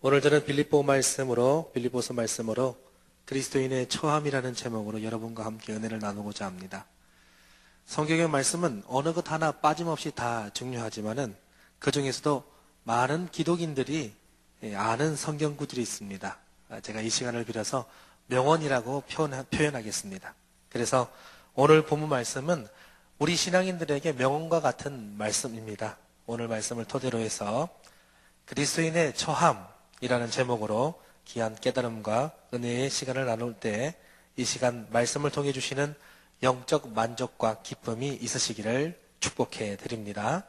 오늘 저는 빌립보서 말씀으로 그리스도인의 처함이라는 제목으로 여러분과 함께 은혜를 나누고자 합니다. 성경의 말씀은 어느 것 하나 빠짐없이 다 중요하지만은 그 중에서도 많은 기독인들이 아는 성경 구절이 있습니다. 제가 이 시간을 빌어서 명언이라고 표현하겠습니다. 그래서 오늘 본문 말씀은 우리 신앙인들에게 명언과 같은 말씀입니다. 오늘 말씀을 토대로 해서 그리스도인의 처함이라는 제목으로 귀한 깨달음과 은혜의 시간을 나눌 때 이 시간 말씀을 통해 주시는 영적 만족과 기쁨이 있으시기를 축복해 드립니다.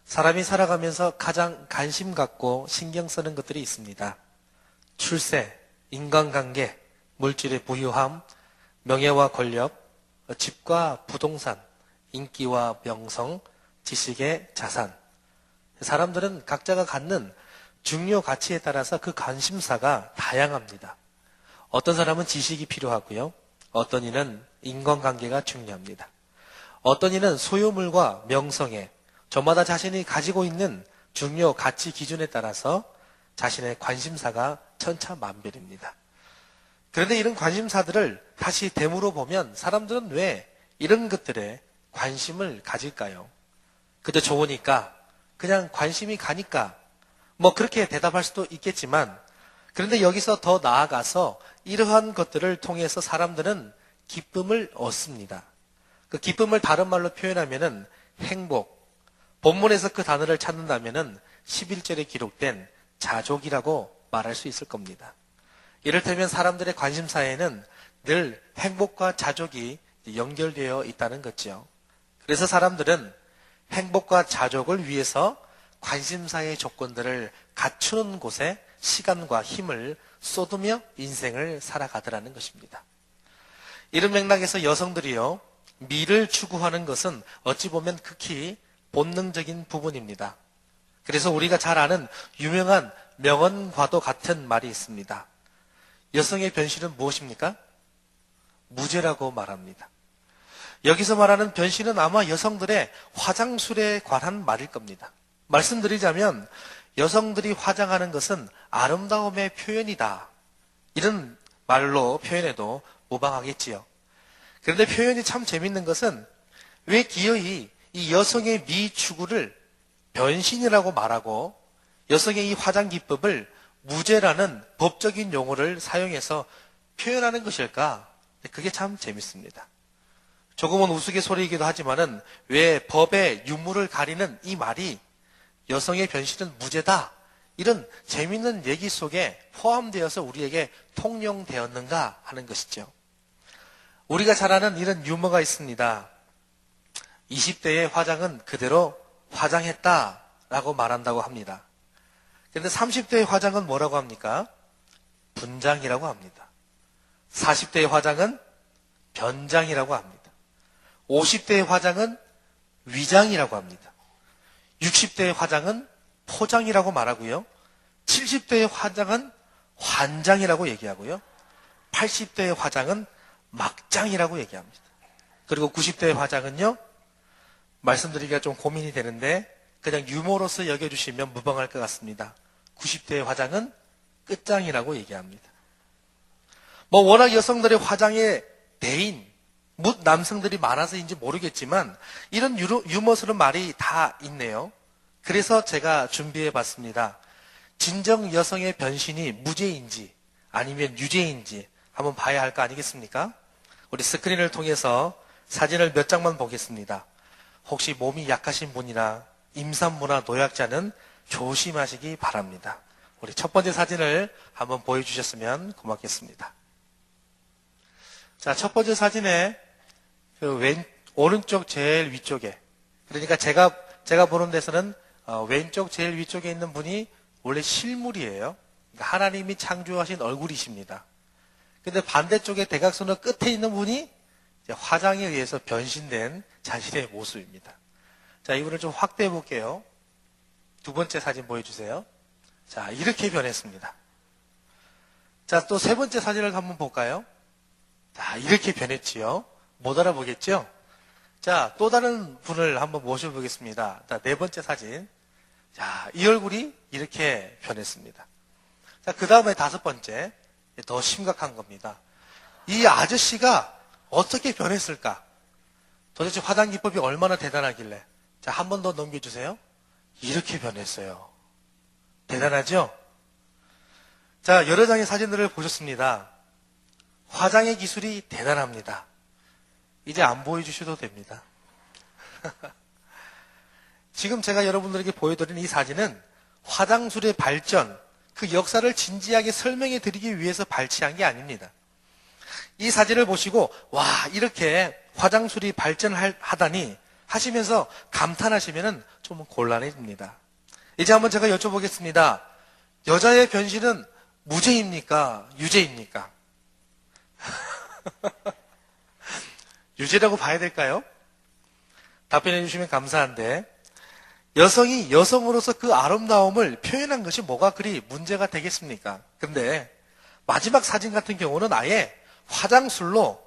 사람이 살아가면서 가장 관심 갖고 신경 쓰는 것들이 있습니다. 출세, 인간관계, 물질의 부유함, 명예와 권력, 집과 부동산, 인기와 명성, 지식의 자산. 사람들은 각자가 갖는 중요 가치에 따라서 그 관심사가 다양합니다. 어떤 사람은 지식이 필요하고요. 어떤 이는 인간관계가 중요합니다. 어떤 이는 소유물과 명성에 저마다 자신이 가지고 있는 중요 가치 기준에 따라서 자신의 관심사가 천차만별입니다. 그런데 이런 관심사들을 다시 되물어 보면 사람들은 왜 이런 것들에 관심을 가질까요? 그저 좋으니까, 그냥 관심이 가니까, 그렇게 대답할 수도 있겠지만, 그런데 여기서 더 나아가서 이러한 것들을 통해서 사람들은 기쁨을 얻습니다. 그 기쁨을 다른 말로 표현하면은 행복, 본문에서 그 단어를 찾는다면은 11절에 기록된 자족이라고 말할 수 있을 겁니다. 이를테면 사람들의 관심사에는 늘 행복과 자족이 연결되어 있다는 거죠. 그래서 사람들은 행복과 자족을 위해서 관심사의 조건들을 갖추는 곳에 시간과 힘을 쏟으며 인생을 살아가더라는 것입니다. 이런 맥락에서 여성들이요, 미를 추구하는 것은 어찌 보면 극히 본능적인 부분입니다. 그래서 우리가 잘 아는 유명한 명언과도 같은 말이 있습니다. 여성의 변신은 무엇입니까? 무죄라고 말합니다. 여기서 말하는 변신은 아마 여성들의 화장술에 관한 말일 겁니다. 말씀드리자면 여성들이 화장하는 것은 아름다움의 표현이다. 이런 말로 표현해도 무방하겠지요. 그런데 표현이 참 재밌는 것은 왜 기어이 이 여성의 미 추구를 변신이라고 말하고 여성의 이 화장 기법을 무죄라는 법적인 용어를 사용해서 표현하는 것일까? 그게 참 재밌습니다. 조금은 우스갯소리이기도 하지만은 왜 법의 유무를 가리는 이 말이 여성의 변신은 무죄다, 이런 재밌는 얘기 속에 포함되어서 우리에게 통용되었는가 하는 것이죠. 우리가 잘 아는 이런 유머가 있습니다. 20대의 화장은 그대로 화장했다라고 말한다고 합니다. 그런데 30대의 화장은 뭐라고 합니까? 분장이라고 합니다. 40대의 화장은 변장이라고 합니다. 50대의 화장은 위장이라고 합니다. 60대의 화장은 포장이라고 말하고요. 70대의 화장은 환장이라고 얘기하고요. 80대의 화장은 막장이라고 얘기합니다. 그리고 90대의 화장은요, 말씀드리기가 좀 고민이 되는데 그냥 유머로서 여겨주시면 무방할 것 같습니다. 90대의 화장은 끝장이라고 얘기합니다. 워낙 여성들의 화장의 대인, 남성들이 많아서인지 모르겠지만 이런 유머스러운 말이 다 있네요. 그래서 제가 준비해 봤습니다. 진정 여성의 변신이 무죄인지 아니면 유죄인지 한번 봐야 할 거 아니겠습니까? 우리 스크린을 통해서 사진을 몇 장만 보겠습니다. 혹시 몸이 약하신 분이나 임산부나 노약자는 조심하시기 바랍니다. 우리 첫 번째 사진을 한번 보여주셨으면 고맙겠습니다. 자, 첫 번째 사진에 오른쪽 제일 위쪽에, 그러니까 제가 보는 데서는 왼쪽 제일 위쪽에 있는 분이 원래 실물이에요. 그러니까 하나님이 창조하신 얼굴이십니다. 근데 반대쪽에 대각선의 끝에 있는 분이 이제 화장에 의해서 변신된 자신의 모습입니다. 자, 이분을 좀 확대해 볼게요. 두 번째 사진 보여주세요. 자, 이렇게 변했습니다. 자, 또 세 번째 사진을 한번 볼까요? 자, 이렇게 변했지요. 못 알아보겠죠? 자, 또 다른 분을 한번 모셔보겠습니다. 자, 네 번째 사진. 자, 이 얼굴이 이렇게 변했습니다. 자, 그 다음에 5번째, 더 심각한 겁니다. 이 아저씨가 어떻게 변했을까? 도대체 화장 기법이 얼마나 대단하길래? 자, 한 번 더 넘겨주세요. 이렇게 변했어요. 대단하죠? 자, 여러 장의 사진들을 보셨습니다. 화장의 기술이 대단합니다. 이제 안 보여주셔도 됩니다. 지금 제가 여러분들에게 보여드린 이 사진은 화장술의 발전, 그 역사를 진지하게 설명해 드리기 위해서 발치한 게 아닙니다. 이 사진을 보시고 와, 이렇게 화장술이 발전하다니 하시면서 감탄하시면 좀 곤란해집니다. 이제 한번 제가 여쭤보겠습니다. 여자의 변신은 무죄입니까? 유죄입니까? 유죄라고 봐야 될까요? 답변해 주시면 감사한데, 여성이 여성으로서 그 아름다움을 표현한 것이 뭐가 그리 문제가 되겠습니까? 근데 마지막 사진 같은 경우는 아예 화장술로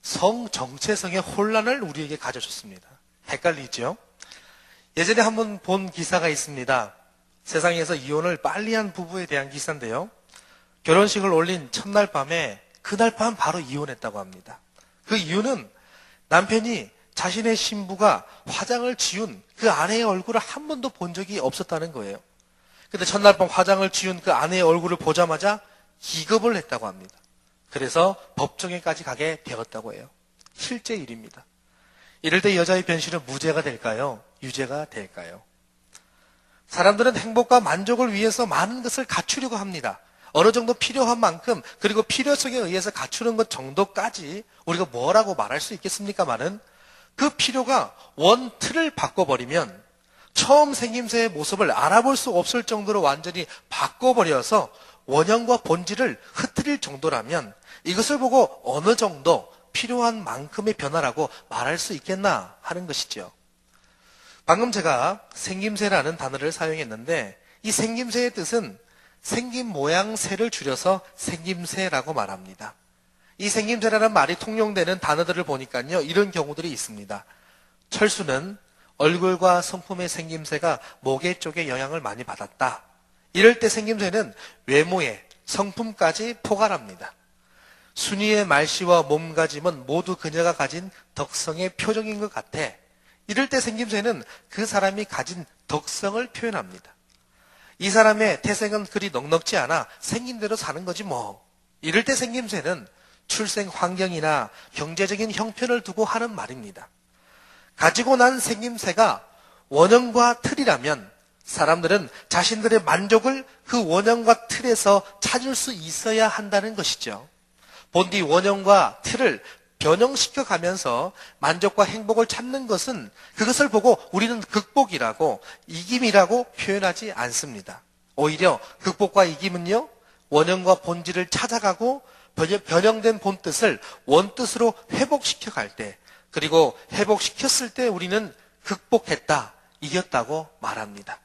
성 정체성의 혼란을 우리에게 가져줬습니다. 헷갈리죠? 예전에 한번 본 기사가 있습니다. 세상에서 이혼을 빨리 한 부부에 대한 기사인데요. 결혼식을 올린 첫날 밤에 그날 밤 바로 이혼했다고 합니다. 그 이유는 남편이 자신의 신부가 화장을 지운 그 아내의 얼굴을 한 번도 본 적이 없었다는 거예요. 근데 첫날 밤 화장을 지운 그 아내의 얼굴을 보자마자 기겁을 했다고 합니다. 그래서 법정에까지 가게 되었다고 해요. 실제 일입니다. 이럴 때 여자의 변신은 무죄가 될까요? 유죄가 될까요? 사람들은 행복과 만족을 위해서 많은 것을 갖추려고 합니다. 어느 정도 필요한 만큼, 그리고 필요성에 의해서 갖추는 것 정도까지 우리가 뭐라고 말할 수 있겠습니까마는, 그 필요가 원틀을 바꿔버리면 처음 생김새의 모습을 알아볼 수 없을 정도로 완전히 바꿔버려서 원형과 본질을 흐트릴 정도라면 이것을 보고 어느 정도 필요한 만큼의 변화라고 말할 수 있겠나 하는 것이죠. 방금 제가 생김새라는 단어를 사용했는데, 이 생김새의 뜻은 생김 모양새를 줄여서 생김새라고 말합니다. 이 생김새라는 말이 통용되는 단어들을 보니까요, 이런 경우들이 있습니다. 철수는 얼굴과 성품의 생김새가 모계 쪽에 영향을 많이 받았다. 이럴 때 생김새는 외모에 성품까지 포괄합니다. 순이의 말씨와 몸가짐은 모두 그녀가 가진 덕성의 표정인 것 같아. 이럴 때 생김새는 그 사람이 가진 덕성을 표현합니다. 이 사람의 태생은 그리 넉넉지 않아 생긴 대로 사는 거지 뭐. 이럴 때 생김새는 출생 환경이나 경제적인 형편을 두고 하는 말입니다. 가지고 난 생김새가 원형과 틀이라면 사람들은 자신들의 만족을 그 원형과 틀에서 찾을 수 있어야 한다는 것이죠. 본디 원형과 틀을 변형시켜 가면서 만족과 행복을 찾는 것은, 그것을 보고 우리는 극복이라고, 이김이라고 표현하지 않습니다. 오히려 극복과 이김은요, 원형과 본질을 찾아가고 변형된 본뜻을 원뜻으로 회복시켜 갈 때, 그리고 회복시켰을 때 우리는 극복했다, 이겼다고 말합니다.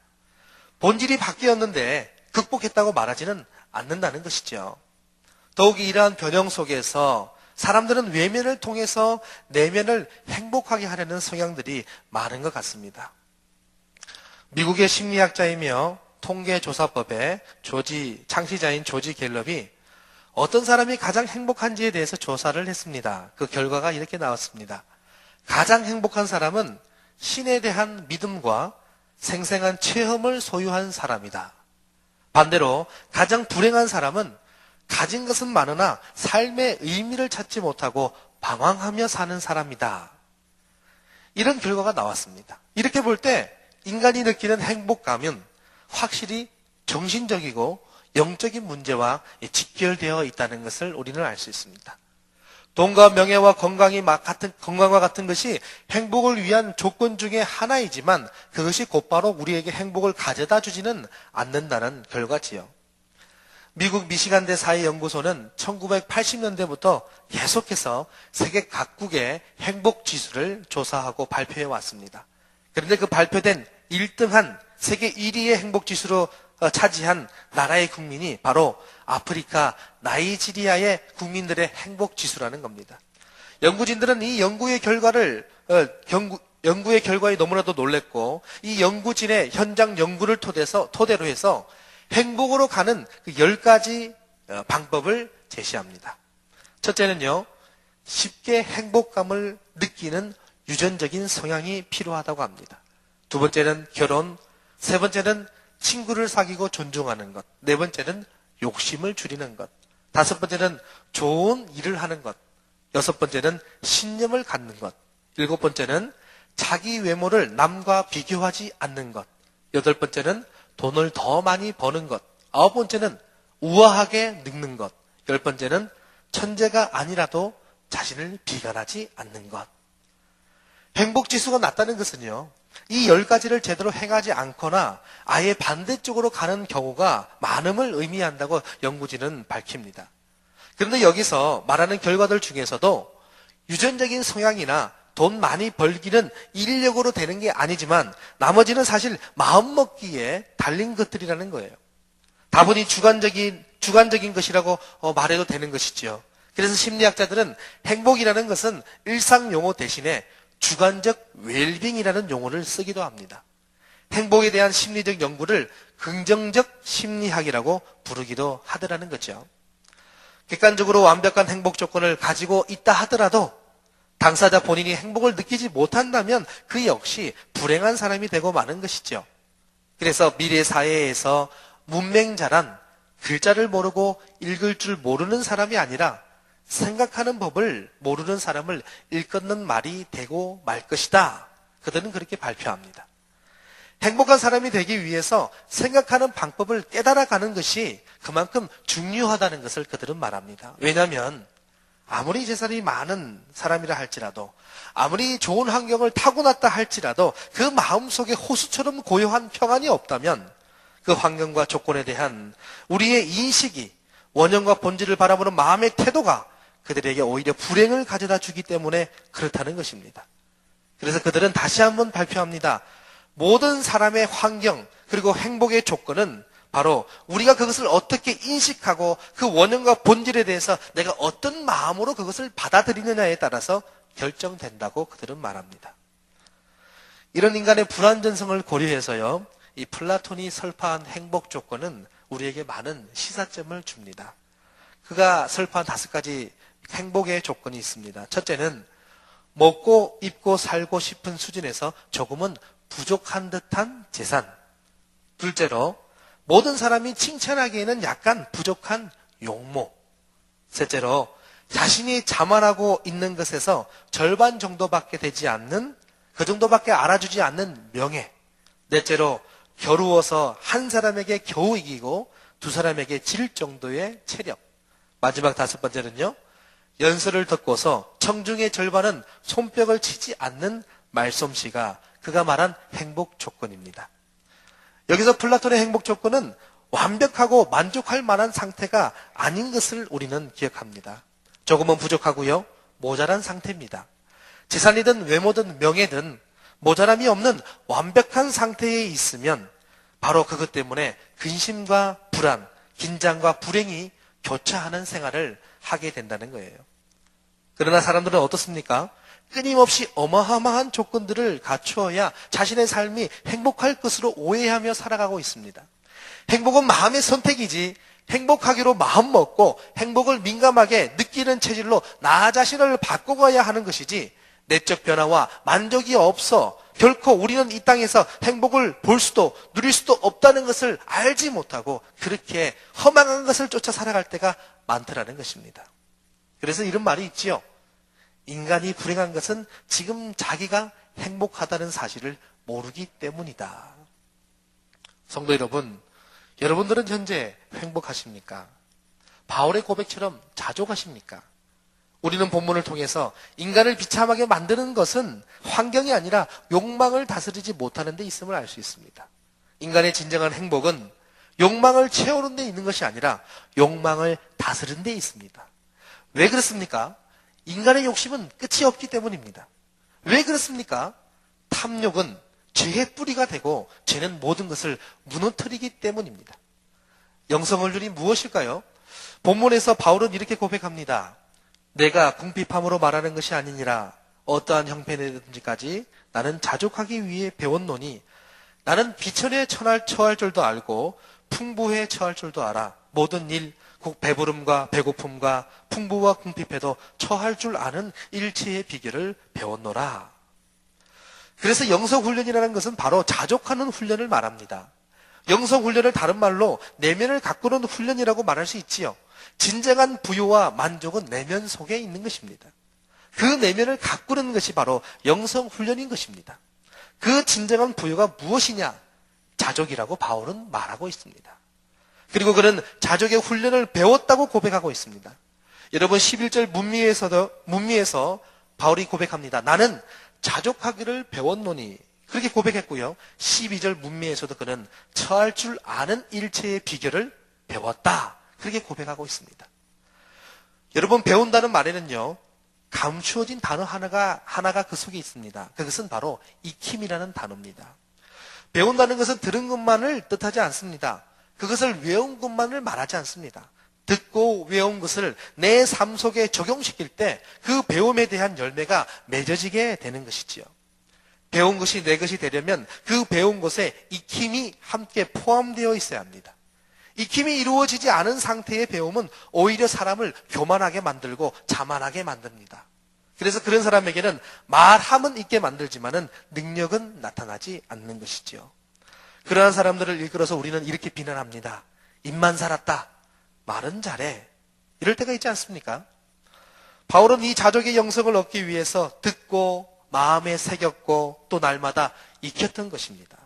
본질이 바뀌었는데 극복했다고 말하지는 않는다는 것이죠. 더욱이 이러한 변형 속에서 사람들은 외면을 통해서 내면을 행복하게 하려는 성향들이 많은 것 같습니다. 미국의 심리학자이며 통계조사법의 창시자인 조지 갤럽이 어떤 사람이 가장 행복한지에 대해서 조사를 했습니다. 그 결과가 이렇게 나왔습니다. 가장 행복한 사람은 신에 대한 믿음과 생생한 체험을 소유한 사람이다. 반대로 가장 불행한 사람은 가진 것은 많으나 삶의 의미를 찾지 못하고 방황하며 사는 사람이다. 이런 결과가 나왔습니다. 이렇게 볼 때 인간이 느끼는 행복감은 확실히 정신적이고 영적인 문제와 직결되어 있다는 것을 우리는 알 수 있습니다. 돈과 명예와 건강과 같은 것이 행복을 위한 조건 중에 하나이지만 그것이 곧바로 우리에게 행복을 가져다 주지는 않는다는 결과지요. 미국 미시간대 사회연구소는 1980년대부터 계속해서 세계 각국의 행복 지수를 조사하고 발표해 왔습니다. 그런데 그 발표된 1등한 세계 1위의 행복 지수로 차지한 나라의 국민이 바로 아프리카 나이지리아의 국민들의 행복 지수라는 겁니다. 연구진들은 이 연구의 결과를 연구의 결과에 너무나도 놀랬고 이 연구진의 현장 연구를 토대로 해서 행복으로 가는 그 10가지 방법을 제시합니다. 첫째는요, 쉽게 행복감을 느끼는 유전적인 성향이 필요하다고 합니다. 두 번째는 결혼, 세 번째는 친구를 사귀고 존중하는 것, 네 번째는 욕심을 줄이는 것, 다섯 번째는 좋은 일을 하는 것, 여섯 번째는 신념을 갖는 것, 일곱 번째는 자기 외모를 남과 비교하지 않는 것, 여덟 번째는 돈을 더 많이 버는 것, 아홉 번째는 우아하게 늙는 것, 열 번째는 천재가 아니라도 자신을 비관하지 않는 것. 행복지수가 낮다는 것은요, 이 10가지를 제대로 행하지 않거나 아예 반대쪽으로 가는 경우가 많음을 의미한다고 연구진은 밝힙니다. 그런데 여기서 말하는 결과들 중에서도 유전적인 성향이나 돈 많이 벌기는 인력으로 되는 게 아니지만 나머지는 사실 마음먹기에 달린 것들이라는 거예요. 다분히 주관적인 것이라고 말해도 되는 것이지요. 그래서 심리학자들은 행복이라는 것은 일상 용어 대신에 주관적 웰빙이라는 용어를 쓰기도 합니다. 행복에 대한 심리적 연구를 긍정적 심리학이라고 부르기도 하더라는 거죠. 객관적으로 완벽한 행복 조건을 가지고 있다 하더라도 당사자 본인이 행복을 느끼지 못한다면 그 역시 불행한 사람이 되고 마는 것이죠. 그래서 미래 사회에서 문맹자란 글자를 모르고 읽을 줄 모르는 사람이 아니라 생각하는 법을 모르는 사람을 일컫는 말이 되고 말 것이다. 그들은 그렇게 발표합니다. 행복한 사람이 되기 위해서 생각하는 방법을 깨달아가는 것이 그만큼 중요하다는 것을 그들은 말합니다. 왜냐하면 아무리 재산이 많은 사람이라 할지라도 아무리 좋은 환경을 타고났다 할지라도 그 마음속에 호수처럼 고요한 평안이 없다면 그 환경과 조건에 대한 우리의 인식이 원형과 본질을 바라보는 마음의 태도가 그들에게 오히려 불행을 가져다 주기 때문에 그렇다는 것입니다. 그래서 그들은 다시 한번 발표합니다. 모든 사람의 환경 그리고 행복의 조건은 바로 우리가 그것을 어떻게 인식하고 그 원형과 본질에 대해서 내가 어떤 마음으로 그것을 받아들이느냐에 따라서 결정된다고 그들은 말합니다. 이런 인간의 불완전성을 고려해서요, 이 플라톤이 설파한 행복 조건은 우리에게 많은 시사점을 줍니다. 그가 설파한 5가지 행복의 조건이 있습니다. 첫째는 먹고 입고 살고 싶은 수준에서 조금은 부족한 듯한 재산. 둘째로 모든 사람이 칭찬하기에는 약간 부족한 용모. 셋째로 자신이 자만하고 있는 것에서 절반 정도밖에 되지 않는, 그 정도밖에 알아주지 않는 명예. 넷째로 겨루어서 한 사람에게 겨우 이기고 두 사람에게 질 정도의 체력. 마지막 5번째는요, 연설을 듣고서 청중의 절반은 손뼉을 치지 않는 말솜씨가 그가 말한 행복 조건입니다. 여기서 플라톤의 행복 조건은 완벽하고 만족할 만한 상태가 아닌 것을 우리는 기억합니다. 조금은 부족하고요, 모자란 상태입니다. 재산이든 외모든 명예든 모자람이 없는 완벽한 상태에 있으면 바로 그것 때문에 근심과 불안, 긴장과 불행이 교차하는 생활을 하게 된다는 거예요. 그러나 사람들은 어떻습니까? 끊임없이 어마어마한 조건들을 갖추어야 자신의 삶이 행복할 것으로 오해하며 살아가고 있습니다. 행복은 마음의 선택이지 행복하기로 마음먹고 행복을 민감하게 느끼는 체질로 나 자신을 바꿔가야 하는 것이지 내적 변화와 만족이 없어 결코 우리는 이 땅에서 행복을 볼 수도 누릴 수도 없다는 것을 알지 못하고 그렇게 허망한 것을 쫓아 살아갈 때가 많더라는 것입니다. 그래서 이런 말이 있지요. 인간이 불행한 것은 지금 자기가 행복하다는 사실을 모르기 때문이다. 성도 여러분, 여러분들은 현재 행복하십니까? 바울의 고백처럼 자족하십니까? 우리는 본문을 통해서 인간을 비참하게 만드는 것은 환경이 아니라 욕망을 다스리지 못하는 데 있음을 알 수 있습니다. 인간의 진정한 행복은 욕망을 채우는 데 있는 것이 아니라 욕망을 다스리는 데 있습니다. 왜 그렇습니까? 인간의 욕심은 끝이 없기 때문입니다. 왜 그렇습니까? 탐욕은 죄의 뿌리가 되고 죄는 모든 것을 무너뜨리기 때문입니다. 영성을 누린 무엇일까요? 본문에서 바울은 이렇게 고백합니다. 내가 궁핍함으로 말하는 것이 아니니라 어떠한 형편이든지까지 나는 자족하기 위해 배웠노니 나는 비천에 처할 줄도 알고 풍부에 처할 줄도 알아. 모든 일, 곧 배부름과 배고픔과 풍부와 궁핍에도 처할 줄 아는 일체의 비결을 배웠노라. 그래서 영성훈련이라는 것은 바로 자족하는 훈련을 말합니다. 영성훈련을 다른 말로 내면을 가꾸는 훈련이라고 말할 수 있지요. 진정한 부요와 만족은 내면 속에 있는 것입니다. 그 내면을 가꾸는 것이 바로 영성훈련인 것입니다. 그 진정한 부요가 무엇이냐? 자족이라고 바울은 말하고 있습니다. 그리고 그는 자족의 훈련을 배웠다고 고백하고 있습니다. 여러분 11절 문미에서 바울이 고백합니다. 나는 자족하기를 배웠노니 그렇게 고백했고요. 12절 문미에서도 그는 처할 줄 아는 일체의 비결을 배웠다. 그렇게 고백하고 있습니다. 여러분 배운다는 말에는요. 감추어진 단어 하나가 그 속에 있습니다. 그것은 바로 익힘이라는 단어입니다. 배운다는 것은 들은 것만을 뜻하지 않습니다. 그것을 외운 것만을 말하지 않습니다. 듣고 외운 것을 내 삶 속에 적용시킬 때 그 배움에 대한 열매가 맺어지게 되는 것이지요. 배운 것이 내 것이 되려면 그 배운 것에 익힘이 함께 포함되어 있어야 합니다. 익힘이 이루어지지 않은 상태의 배움은 오히려 사람을 교만하게 만들고 자만하게 만듭니다. 그래서 그런 사람에게는 말함은 있게 만들지만은 능력은 나타나지 않는 것이지요. 그러한 사람들을 일컬어서 우리는 이렇게 비난합니다. 입만 살았다. 말은 잘해. 이럴 때가 있지 않습니까? 바울은 이 자족의 영성을 얻기 위해서 듣고 마음에 새겼고 또 날마다 익혔던 것입니다.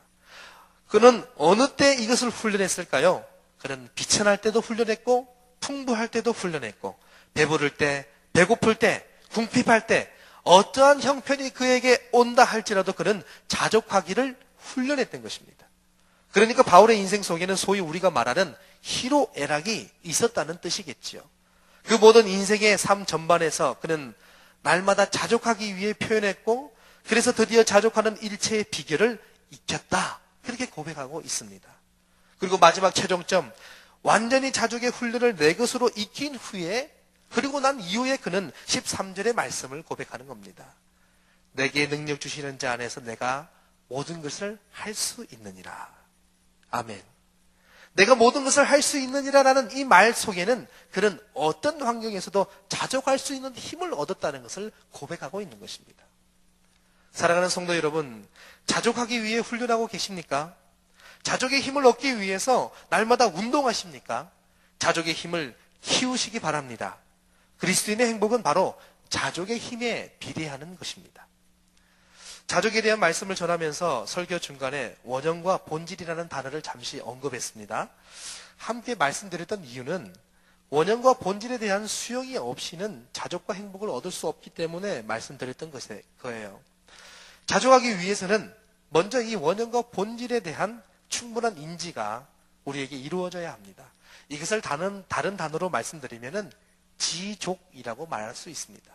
그는 어느 때 이것을 훈련했을까요? 그는 비천할 때도 훈련했고 풍부할 때도 훈련했고 배부를 때, 배고플 때, 궁핍할 때 어떠한 형편이 그에게 온다 할지라도 그는 자족하기를 훈련했던 것입니다. 그러니까 바울의 인생 속에는 소위 우리가 말하는 희로애락이 있었다는 뜻이겠지요. 그 모든 인생의 삶 전반에서 그는 날마다 자족하기 위해 표현했고 그래서 드디어 자족하는 일체의 비결을 익혔다. 그렇게 고백하고 있습니다. 그리고 마지막 최종점 완전히 자족의 훈련을 내 것으로 익힌 후에 그리고 난 이후에 그는 13절의 말씀을 고백하는 겁니다. 내게 능력 주시는 자 안에서 내가 모든 것을 할 수 있느니라. 아멘. 내가 모든 것을 할 수 있느니라라는 이 말 속에는 그는 어떤 환경에서도 자족할 수 있는 힘을 얻었다는 것을 고백하고 있는 것입니다. 사랑하는 성도 여러분, 자족하기 위해 훈련하고 계십니까? 자족의 힘을 얻기 위해서 날마다 운동하십니까? 자족의 힘을 키우시기 바랍니다. 그리스도인의 행복은 바로 자족의 힘에 비례하는 것입니다. 자족에 대한 말씀을 전하면서 설교 중간에 원형과 본질이라는 단어를 잠시 언급했습니다. 함께 말씀드렸던 이유는 원형과 본질에 대한 수용이 없이는 자족과 행복을 얻을 수 없기 때문에 말씀드렸던 거예요. 자족하기 위해서는 먼저 이 원형과 본질에 대한 충분한 인지가 우리에게 이루어져야 합니다. 이것을 다른 단어로 말씀드리면은 지족이라고 말할 수 있습니다.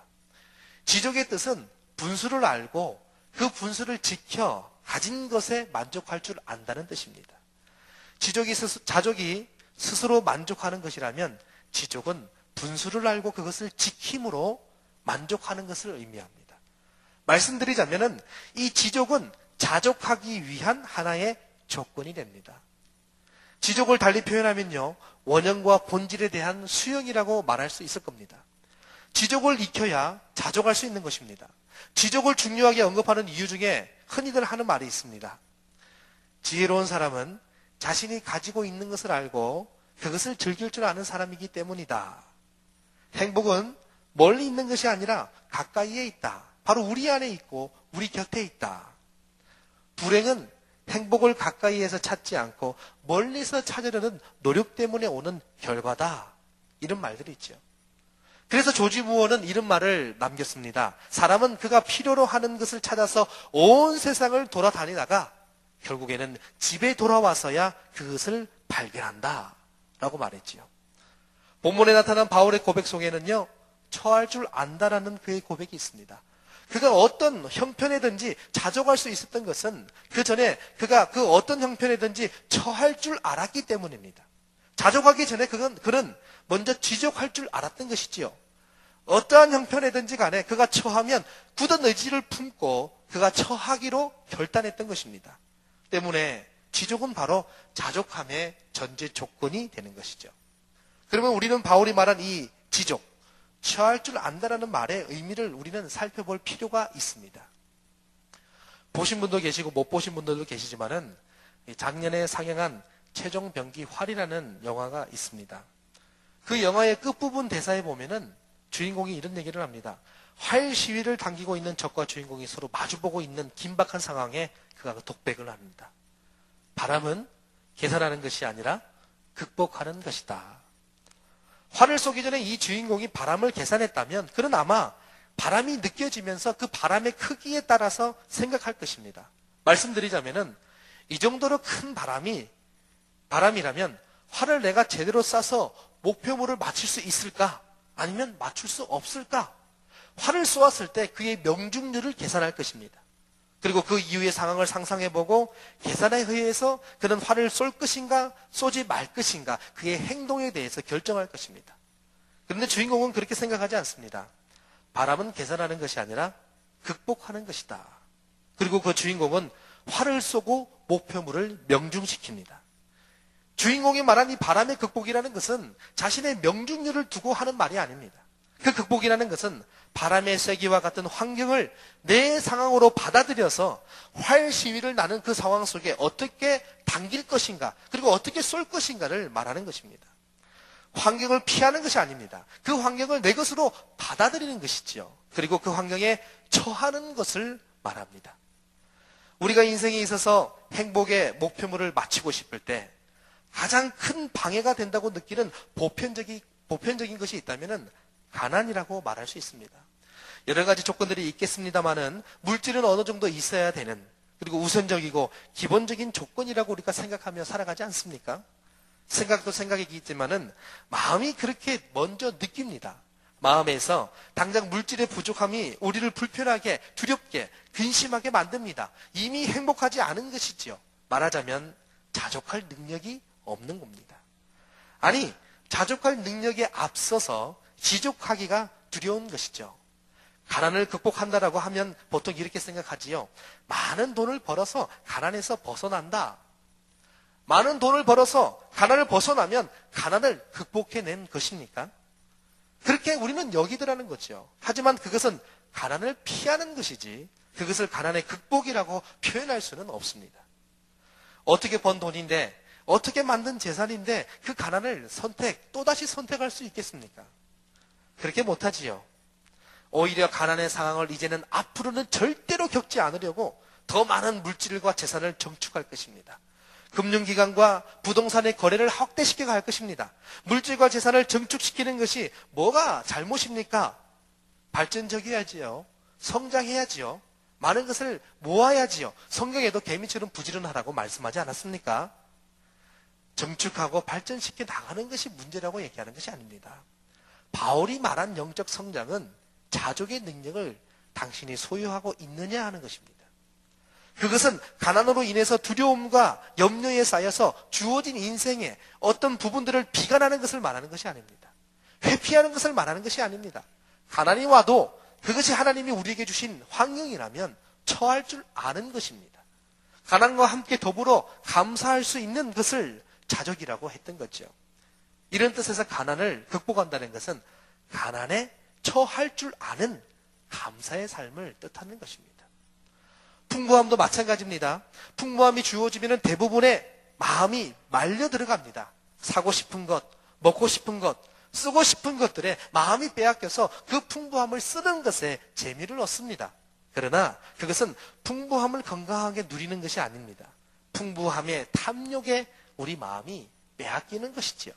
지족의 뜻은 분수를 알고 그 분수를 지켜 가진 것에 만족할 줄 안다는 뜻입니다. 자족이 스스로 만족하는 것이라면 지족은 분수를 알고 그것을 지킴으로 만족하는 것을 의미합니다. 말씀드리자면은 이 지족은 자족하기 위한 하나의 조건이 됩니다. 지족을 달리 표현하면요, 원형과 본질에 대한 수용이라고 말할 수 있을 겁니다. 지족을 익혀야 자족할 수 있는 것입니다. 지족을 중요하게 언급하는 이유 중에 흔히들 하는 말이 있습니다. 지혜로운 사람은 자신이 가지고 있는 것을 알고 그것을 즐길 줄 아는 사람이기 때문이다. 행복은 멀리 있는 것이 아니라 가까이에 있다. 바로 우리 안에 있고 우리 곁에 있다. 불행은 행복을 가까이에서 찾지 않고 멀리서 찾으려는 노력 때문에 오는 결과다. 이런 말들이 있죠. 그래서 조지 무어는 이런 말을 남겼습니다. 사람은 그가 필요로 하는 것을 찾아서 온 세상을 돌아다니다가 결국에는 집에 돌아와서야 그것을 발견한다. 라고 말했지요. 본문에 나타난 바울의 고백 속에는요, 처할 줄 안다라는 그의 고백이 있습니다. 그가 어떤 형편에든지 자족할 수 있었던 것은 그 전에 그가 그 어떤 형편에든지 처할 줄 알았기 때문입니다. 자족하기 전에 그는 먼저 지족할 줄 알았던 것이지요. 어떠한 형편이든지 간에 그가 처하면 굳은 의지를 품고 그가 처하기로 결단했던 것입니다. 때문에 지족은 바로 자족함의 전제 조건이 되는 것이죠. 그러면 우리는 바울이 말한 이 지족, 처할 줄 안다라는 말의 의미를 우리는 살펴볼 필요가 있습니다. 보신 분도 계시고 못 보신 분들도 계시지만은 작년에 상영한 최종병기 활이라는 영화가 있습니다. 그 영화의 끝부분 대사에 보면은 주인공이 이런 얘기를 합니다. 활 시위를 당기고 있는 적과 주인공이 서로 마주보고 있는 긴박한 상황에 그가 독백을 합니다. 바람은 계산하는 것이 아니라 극복하는 것이다. 활을 쏘기 전에 이 주인공이 바람을 계산했다면 그는 아마 바람이 느껴지면서 그 바람의 크기에 따라서 생각할 것입니다. 말씀드리자면은 이 정도로 큰 바람이라면 활을 내가 제대로 쏴서 목표물을 맞출 수 있을까? 아니면 맞출 수 없을까? 활을 쏘았을 때 그의 명중률을 계산할 것입니다. 그리고 그 이후의 상황을 상상해보고 계산에 의해서 그는 활을 쏠 것인가 쏘지 말 것인가 그의 행동에 대해서 결정할 것입니다. 그런데 주인공은 그렇게 생각하지 않습니다. 바람은 계산하는 것이 아니라 극복하는 것이다. 그리고 그 주인공은 활을 쏘고 목표물을 명중시킵니다. 주인공이 말한 이 바람의 극복이라는 것은 자신의 명중률을 두고 하는 말이 아닙니다. 그 극복이라는 것은 바람의 세기와 같은 환경을 내 상황으로 받아들여서 활 시위를 나는 그 상황 속에 어떻게 당길 것인가 그리고 어떻게 쏠 것인가를 말하는 것입니다. 환경을 피하는 것이 아닙니다. 그 환경을 내 것으로 받아들이는 것이지요. 그리고 그 환경에 처하는 것을 말합니다. 우리가 인생에 있어서 행복의 목표물을 맞추고 싶을 때 가장 큰 방해가 된다고 느끼는 보편적인 것이 있다면 가난이라고 말할 수 있습니다. 여러 가지 조건들이 있겠습니다만은 물질은 어느 정도 있어야 되는 그리고 우선적이고 기본적인 조건이라고 우리가 생각하며 살아가지 않습니까? 생각도 생각이겠지만은 마음이 그렇게 먼저 느낍니다. 마음에서 당장 물질의 부족함이 우리를 불편하게 두렵게 근심하게 만듭니다. 이미 행복하지 않은 것이지요. 말하자면 자족할 능력이 없는 겁니다. 아니 자족할 능력에 앞서서 지족하기가 두려운 것이죠. 가난을 극복한다라고 하면 보통 이렇게 생각하지요. 많은 돈을 벌어서 가난에서 벗어난다. 많은 돈을 벌어서 가난을 벗어나면 가난을 극복해낸 것입니까? 그렇게 우리는 여기더라는 거죠. 하지만 그것은 가난을 피하는 것이지 그것을 가난의 극복이라고 표현할 수는 없습니다. 어떻게 번 돈인데 어떻게 만든 재산인데 그 가난을 또다시 선택할 수 있겠습니까? 그렇게 못하지요. 오히려 가난의 상황을 이제는 앞으로는 절대로 겪지 않으려고 더 많은 물질과 재산을 정축할 것입니다. 금융기관과 부동산의 거래를 확대시켜 갈 것입니다. 물질과 재산을 정축시키는 것이 뭐가 잘못입니까? 발전적이어야지요. 성장해야지요. 많은 것을 모아야지요. 성경에도 개미처럼 부지런하라고 말씀하지 않았습니까? 정축하고 발전시켜 나가는 것이 문제라고 얘기하는 것이 아닙니다. 바울이 말한 영적 성장은 자족의 능력을 당신이 소유하고 있느냐 하는 것입니다. 그것은 가난으로 인해서 두려움과 염려에 쌓여서 주어진 인생의 어떤 부분들을 비관하는 것을 말하는 것이 아닙니다. 회피하는 것을 말하는 것이 아닙니다. 가난이 와도 그것이 하나님이 우리에게 주신 환경이라면 처할 줄 아는 것입니다. 가난과 함께 더불어 감사할 수 있는 것을 자족이라고 했던 거죠. 이런 뜻에서 가난을 극복한다는 것은 가난에 처할 줄 아는 감사의 삶을 뜻하는 것입니다. 풍부함도 마찬가지입니다. 풍부함이 주어지면 대부분의 마음이 말려 들어갑니다. 사고 싶은 것, 먹고 싶은 것, 쓰고 싶은 것들에 마음이 빼앗겨서 그 풍부함을 쓰는 것에 재미를 얻습니다. 그러나 그것은 풍부함을 건강하게 누리는 것이 아닙니다. 풍부함의 탐욕에 우리 마음이 빼앗기는 것이지요.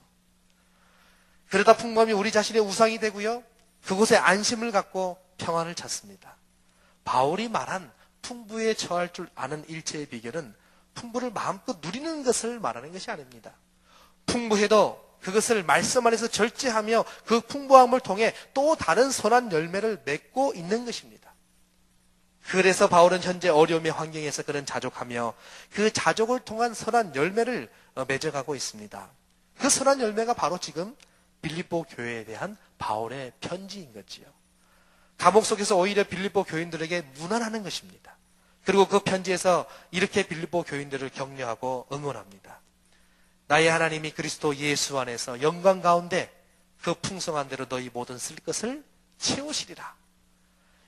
그러다 풍부함이 우리 자신의 우상이 되고요. 그곳에 안심을 갖고 평안을 찾습니다. 바울이 말한 풍부에 처할 줄 아는 일체의 비결은 풍부를 마음껏 누리는 것을 말하는 것이 아닙니다. 풍부해도 그것을 말씀 안에서 절제하며 그 풍부함을 통해 또 다른 선한 열매를 맺고 있는 것입니다. 그래서 바울은 현재 어려움의 환경에서 그는 자족하며 그 자족을 통한 선한 열매를 맺어가고 있습니다. 그 선한 열매가 바로 지금 빌립보 교회에 대한 바울의 편지인 거지요. 감옥 속에서 오히려 빌립보 교인들에게 문안하는 것입니다. 그리고 그 편지에서 이렇게 빌립보 교인들을 격려하고 응원합니다. 나의 하나님이 그리스도 예수 안에서 영광 가운데 그 풍성한 대로 너희 모든 쓸 것을 채우시리라.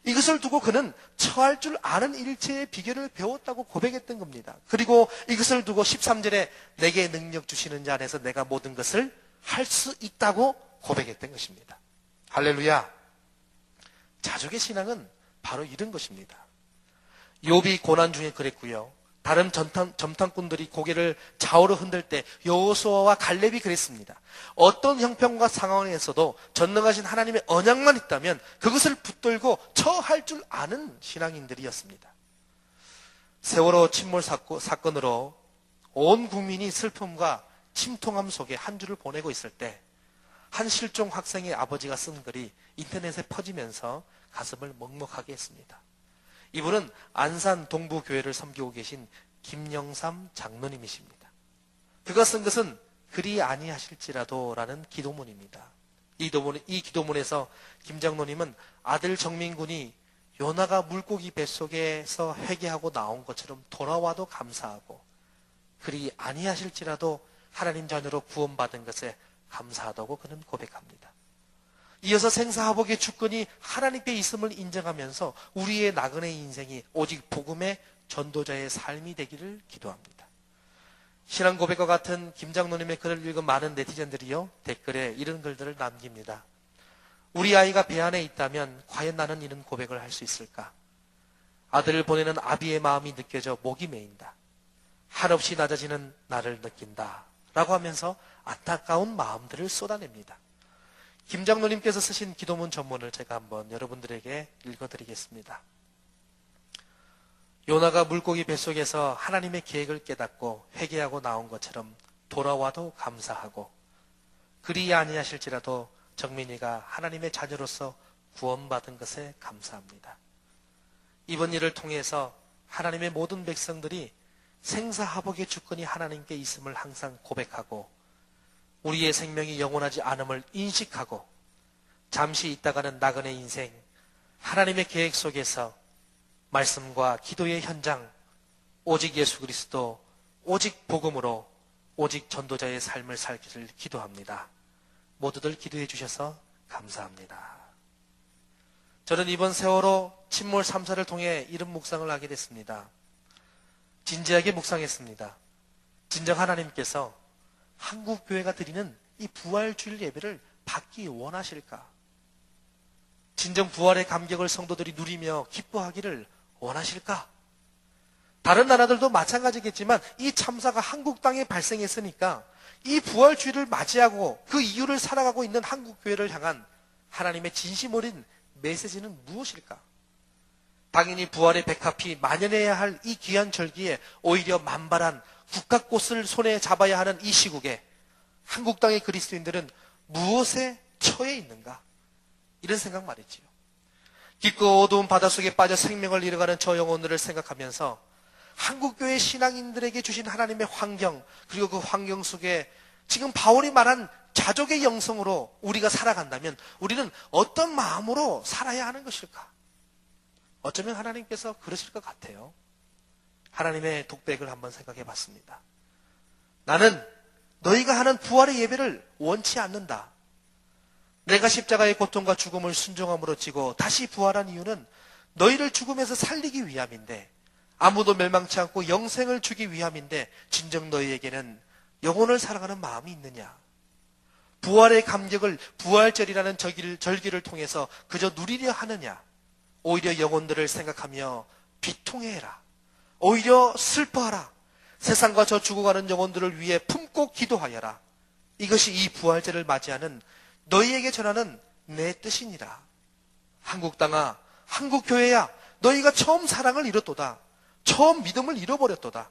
이것을 두고 그는 처할 줄 아는 일체의 비결을 배웠다고 고백했던 겁니다. 그리고 이것을 두고 13절에 내게 능력 주시는 자 안에서 내가 모든 것을 할 수 있다고 고백했던 것입니다. 할렐루야. 자족의 신앙은 바로 이런 것입니다. 욥이 고난 중에 그랬고요. 다른 점탕꾼들이 고개를 좌우로 흔들 때 여호수아와 갈렙이 그랬습니다. 어떤 형편과 상황에서도 전능하신 하나님의 언약만 있다면 그것을 붙들고 처할 줄 아는 신앙인들이었습니다. 세월호 침몰 사건으로 온 국민이 슬픔과 침통함 속에 한 주를 보내고 있을 때 한 실종 학생의 아버지가 쓴 글이 인터넷에 퍼지면서 가슴을 먹먹하게 했습니다. 이분은 안산 동부교회를 섬기고 계신 김영삼 장로님이십니다. 그가 쓴 것은 그리 아니하실지라도 라는 기도문입니다. 이 기도문에서 김 장로님은 아들 정민군이 요나가 물고기 뱃속에서 회개하고 나온 것처럼 돌아와도 감사하고 그리 아니하실지라도 하나님 자녀로 구원받은 것에 감사하다고 그는 고백합니다. 이어서 생사화복의 주권이 하나님께 있음을 인정하면서 우리의 나그네 인생이 오직 복음의 전도자의 삶이 되기를 기도합니다. 신앙 고백과 같은 김 장로님의 글을 읽은 많은 네티즌들이요 댓글에 이런 글들을 남깁니다. 우리 아이가 배 안에 있다면 과연 나는 이런 고백을 할 수 있을까? 아들을 보내는 아비의 마음이 느껴져 목이 메인다. 한없이 낮아지는 나를 느낀다. 라고 하면서 안타까운 마음들을 쏟아냅니다. 김 장로님께서 쓰신 기도문 전문을 제가 한번 여러분들에게 읽어드리겠습니다. 요나가 물고기 뱃속에서 하나님의 계획을 깨닫고 회개하고 나온 것처럼 돌아와도 감사하고 그리 아니하실지라도 정민이가 하나님의 자녀로서 구원받은 것에 감사합니다. 이번 일을 통해서 하나님의 모든 백성들이 생사화복의 주권이 하나님께 있음을 항상 고백하고 우리의 생명이 영원하지 않음을 인식하고 잠시 있다가는 나그네 인생, 하나님의 계획 속에서 말씀과 기도의 현장, 오직 예수 그리스도, 오직 복음으로, 오직 전도자의 삶을 살기를 기도합니다. 모두들 기도해 주셔서 감사합니다. 저는 이번 세월호 침몰 3사를 통해 이런 묵상을 하게 됐습니다. 진지하게 묵상했습니다. 진정 하나님께서 한국교회가 드리는 이 부활주일 예배를 받기 원하실까? 진정 부활의 감격을 성도들이 누리며 기뻐하기를 원하실까? 다른 나라들도 마찬가지겠지만 이 참사가 한국 땅에 발생했으니까 이 부활주일을 맞이하고 그 이유를 살아가고 있는 한국교회를 향한 하나님의 진심 어린 메시지는 무엇일까? 당연히 부활의 백합이 만연해야 할 이 귀한 절기에 오히려 만발한 국가꽃을 손에 잡아야 하는 이 시국에 한국 땅의 그리스도인들은 무엇에 처해 있는가? 이런 생각 말이지요. 깊고 어두운 바닷속에 빠져 생명을 잃어가는 저 영혼들을 생각하면서 한국교회 신앙인들에게 주신 하나님의 환경, 그리고 그 환경 속에 지금 바울이 말한 자족의 영성으로 우리가 살아간다면 우리는 어떤 마음으로 살아야 하는 것일까? 어쩌면 하나님께서 그러실 것 같아요. 하나님의 독백을 한번 생각해 봤습니다. 나는 너희가 하는 부활의 예배를 원치 않는다. 내가 십자가의 고통과 죽음을 순종함으로 지고 다시 부활한 이유는 너희를 죽음에서 살리기 위함인데 아무도 멸망치 않고 영생을 주기 위함인데 진정 너희에게는 영혼을 사랑하는 마음이 있느냐? 부활의 감격을 부활절이라는 절기를 통해서 그저 누리려 하느냐? 오히려 영혼들을 생각하며 비통해해라. 오히려 슬퍼하라. 세상과 저 죽어가는 영혼들을 위해 품고 기도하여라. 이것이 이 부활절을 맞이하는 너희에게 전하는 내 뜻이니라. 한국 땅아, 한국 교회야, 너희가 처음 사랑을 잃었도다. 처음 믿음을 잃어버렸도다.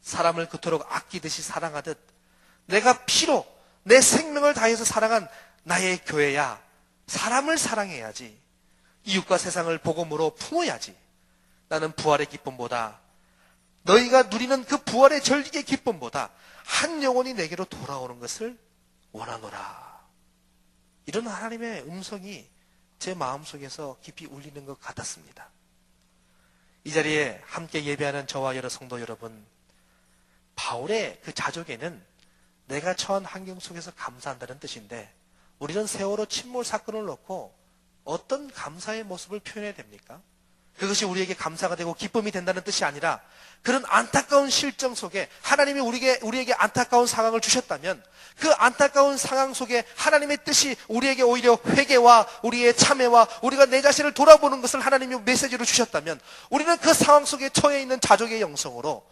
사람을 그토록 아끼듯이 사랑하듯 내가 피로 내 생명을 다해서 사랑한 나의 교회야, 사람을 사랑해야지. 이웃과 세상을 복음으로 품어야지. 나는 부활의 기쁨보다, 너희가 누리는 그 부활의 절기의 기쁨보다 한 영혼이 내게로 돌아오는 것을 원하노라. 이런 하나님의 음성이 제 마음속에서 깊이 울리는 것 같았습니다. 이 자리에 함께 예배하는 저와 여러 성도 여러분, 바울의 그 자족에는 내가 처한 환경 속에서 감사한다는 뜻인데, 우리는 세월호 침몰 사건을 놓고 어떤 감사의 모습을 표현해야 됩니까? 그것이 우리에게 감사가 되고 기쁨이 된다는 뜻이 아니라, 그런 안타까운 실정 속에 하나님이 우리에게 안타까운 상황을 주셨다면 그 안타까운 상황 속에 하나님의 뜻이 우리에게 오히려 회개와 우리의 참회와 우리가 내 자신을 돌아보는 것을 하나님이 메시지로 주셨다면, 우리는 그 상황 속에 처해 있는 자족의 영성으로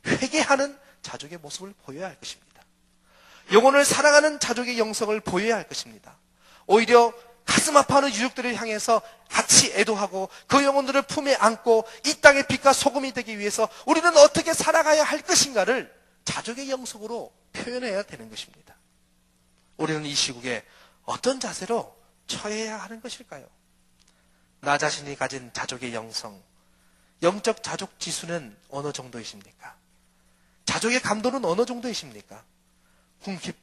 회개하는 자족의 모습을 보여야 할 것입니다. 영혼을 사랑하는 자족의 영성을 보여야 할 것입니다. 오히려 가슴 아파하는 유족들을 향해서 같이 애도하고 그 영혼들을 품에 안고 이 땅의 빛과 소금이 되기 위해서 우리는 어떻게 살아가야 할 것인가를 자족의 영성으로 표현해야 되는 것입니다. 우리는 이 시국에 어떤 자세로 처해야 하는 것일까요? 나 자신이 가진 자족의 영성, 영적 자족 지수는 어느 정도이십니까? 자족의 감도는 어느 정도이십니까?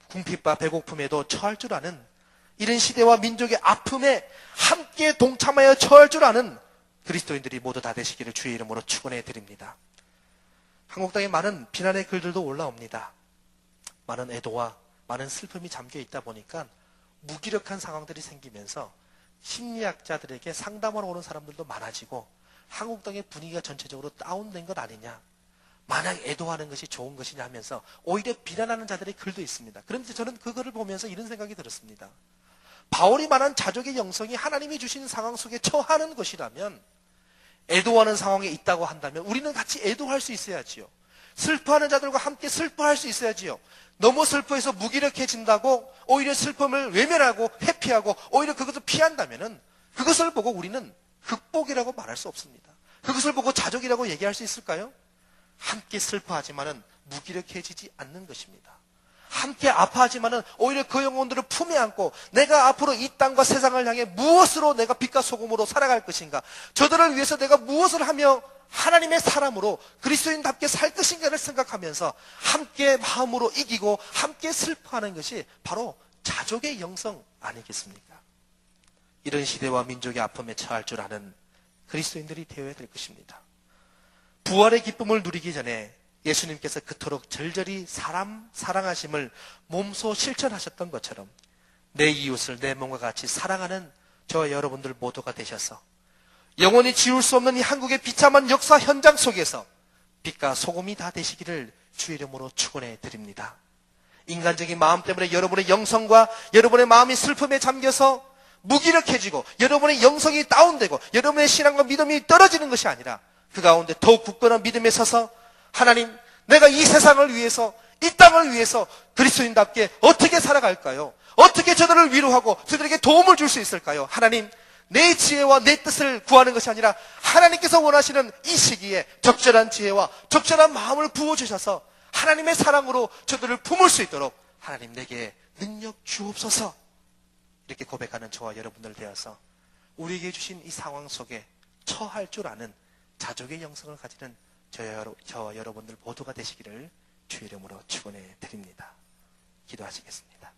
궁핍과 배고픔에도 처할 줄 아는, 이런 시대와 민족의 아픔에 함께 동참하여 처할 줄 아는 그리스도인들이 모두 다 되시기를 주의 이름으로 축원해 드립니다. 한국 땅에 많은 비난의 글들도 올라옵니다. 많은 애도와 많은 슬픔이 잠겨 있다 보니까 무기력한 상황들이 생기면서 심리학자들에게 상담하러 오는 사람들도 많아지고 한국 땅의 분위기가 전체적으로 다운된 것 아니냐, 마냥 애도하는 것이 좋은 것이냐 하면서 오히려 비난하는 자들의 글도 있습니다. 그런데 저는 그거를 보면서 이런 생각이 들었습니다. 바울이 말한 자족의 영성이 하나님이 주신 상황 속에 처하는 것이라면, 애도하는 상황에 있다고 한다면 우리는 같이 애도할 수 있어야지요. 슬퍼하는 자들과 함께 슬퍼할 수 있어야지요. 너무 슬퍼해서 무기력해진다고 오히려 슬픔을 외면하고 회피하고 오히려 그것을 피한다면은 그것을 보고 우리는 극복이라고 말할 수 없습니다. 그것을 보고 자족이라고 얘기할 수 있을까요? 함께 슬퍼하지만은 무기력해지지 않는 것입니다. 함께 아파하지만은 오히려 그 영혼들을 품에 안고 내가 앞으로 이 땅과 세상을 향해 무엇으로 내가 빛과 소금으로 살아갈 것인가, 저들을 위해서 내가 무엇을 하며 하나님의 사람으로 그리스도인답게 살 것인가를 생각하면서 함께 마음으로 이기고 함께 슬퍼하는 것이 바로 자족의 영성 아니겠습니까? 이런 시대와 민족의 아픔에 처할 줄 아는 그리스도인들이 되어야 될 것입니다. 부활의 기쁨을 누리기 전에 예수님께서 그토록 절절히 사람 사랑하심을 몸소 실천하셨던 것처럼 내 이웃을 내 몸과 같이 사랑하는 저와 여러분들 모두가 되셔서 영원히 지울 수 없는 이 한국의 비참한 역사 현장 속에서 빛과 소금이 다 되시기를 주의 이름으로 축원해 드립니다. 인간적인 마음 때문에 여러분의 영성과 여러분의 마음이 슬픔에 잠겨서 무기력해지고 여러분의 영성이 다운되고 여러분의 신앙과 믿음이 떨어지는 것이 아니라 그 가운데 더욱 굳건한 믿음에 서서 하나님, 내가 이 세상을 위해서, 이 땅을 위해서 그리스도인답게 어떻게 살아갈까요? 어떻게 저들을 위로하고 저들에게 도움을 줄 수 있을까요? 하나님, 내 지혜와 내 뜻을 구하는 것이 아니라 하나님께서 원하시는 이 시기에 적절한 지혜와 적절한 마음을 부어주셔서 하나님의 사랑으로 저들을 품을 수 있도록 하나님 내게 능력 주옵소서. 이렇게 고백하는 저와 여러분들 되어서 우리에게 주신 이 상황 속에 처할 줄 아는 자족의 영성을 가지는 저와 여러분들 모두가 되시기를 주의 이름으로 축원해 드립니다. 기도하시겠습니다.